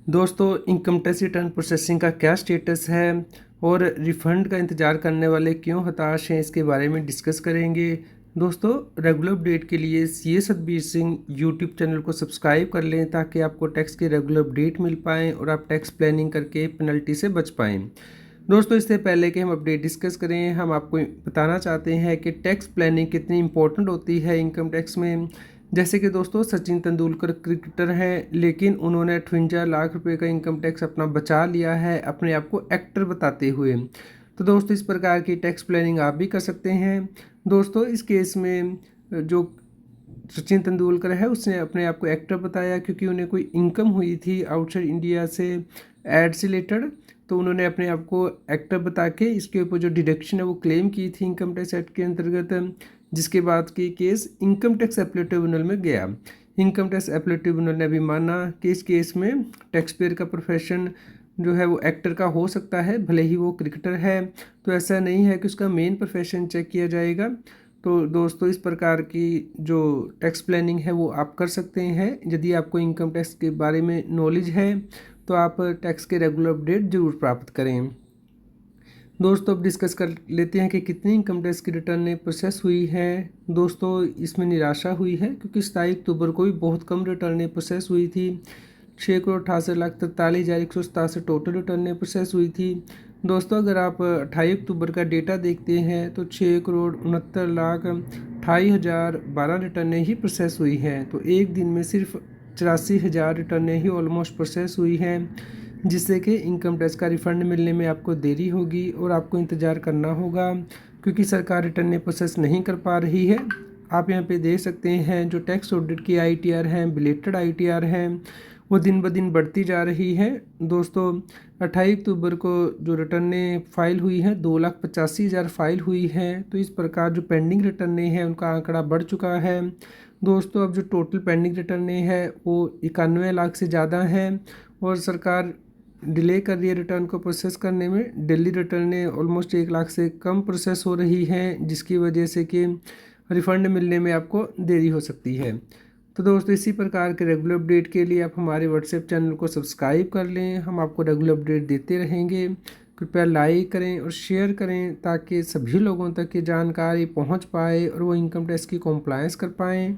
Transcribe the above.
दोस्तों, income tax return processing का क्या स्टेटस है और रिफ़ंड का इंतज़ार करने वाले क्यों हताश हैं, इसके बारे में डिस्कस करेंगे। दोस्तों, रेगुलर अपडेट के लिए CA Satbir Singh YouTube channel को सब्सक्राइब कर लें ताकि आपको टैक्स की रेगुलर अपडेट मिल पाएँ और आप टैक्स प्लानिंग करके पेनल्टी से बच पाएँ। दोस्तों, इससे पहले कि हम अपडेट डिस्कस करें, हम आपको बताना चाहते हैं कि टैक्स प्लानिंग कितनी इंपॉर्टेंट होती है इनकम टैक्स में। जैसे कि दोस्तों, सचिन तेंदुलकर क्रिकेटर हैं, लेकिन उन्होंने 58 लाख रुपए का इनकम टैक्स अपना बचा लिया है, अपने आप को एक्टर बताते हुए। तो दोस्तों, इस प्रकार की टैक्स प्लानिंग आप भी कर सकते हैं। दोस्तों, इस केस में जो सचिन तेंदुलकर है, उसने अपने आप को एक्टर बताया क्योंकि उन्हें कोई इनकम हुई थी आउटसाइड इंडिया से एड से रिलेटेड। तो उन्होंने अपने आप को एक्टर बता के इसके ऊपर जो डिडक्शन है वो क्लेम की थी इनकम टैक्स एक्ट के अंतर्गत, जिसके बाद की case income tax appellate tribunal में गया। इनकम टैक्स अपीलेट ट्रिब्यूनल ने भी माना कि इस केस में टैक्स पेयर का प्रोफेशन जो है वो एक्टर का हो सकता है, भले ही वो क्रिकेटर है। तो ऐसा नहीं है कि उसका मेन प्रोफेशन चेक किया जाएगा। तो दोस्तों, इस प्रकार की जो टैक्स प्लानिंग है वो आप कर सकते हैं। यदि आपको इनकम टैक्स के बारे में नॉलेज है तो आप टैक्स के रेगुलर अपडेट जरूर प्राप्त करें। दोस्तों, अब डिस्कस कर लेते हैं कि कितनी इनकम टैक्स की रिटर्न प्रोसेस हुई है। दोस्तों, इसमें निराशा हुई है क्योंकि 27 अक्टूबर को भी बहुत कम रिटर्न प्रोसेस हुई थी। 6,68,43,187 टोटल रिटर्न प्रोसेस हुई थी। दोस्तों, अगर आप 28 अक्टूबर का डेटा देखते हैं तो 6,69,28,012 रिटर्नें ही प्रोसेस हुई हैं। तो एक दिन में सिर्फ 84,000 रिटर्नें ही ऑलमोस्ट प्रोसेस हुई हैं, जिससे कि इनकम टैक्स का रिफ़ंड मिलने में आपको देरी होगी और आपको इंतज़ार करना होगा क्योंकि सरकार रिटर्न प्रोसेस नहीं कर पा रही है। आप यहाँ पे देख सकते हैं जो टैक्स ऑडिट की आईटीआर हैं, बिलेटेड आईटीआर हैं, वो दिन ब दिन बढ़ती जा रही है। दोस्तों, 28 अक्टूबर को जो रिटर्नें फाइल हुई हैं 2,85,000 फाइल हुई हैं। तो इस प्रकार जो पेंडिंग रिटर्नें हैं उनका आंकड़ा बढ़ चुका है। दोस्तों, अब जो टोटल पेंडिंग रिटर्नें हैं वो 91 लाख से ज़्यादा हैं और सरकार डिले कर रही है रिटर्न को प्रोसेस करने में। डेली रिटर्नें ऑलमोस्ट 1 लाख से कम प्रोसेस हो रही हैं, जिसकी वजह से कि रिफ़ंड मिलने में आपको देरी हो सकती है। तो दोस्तों, इसी प्रकार के रेगुलर अपडेट के लिए आप हमारे व्हाट्सएप चैनल को सब्सक्राइब कर लें। हम आपको रेगुलर अपडेट देते रहेंगे। कृपया लाइक करें और शेयर करें ताकि सभी लोगों तक ये जानकारी पहुंच पाए और वो इनकम टैक्स की कॉम्प्लायंस कर पाएँ।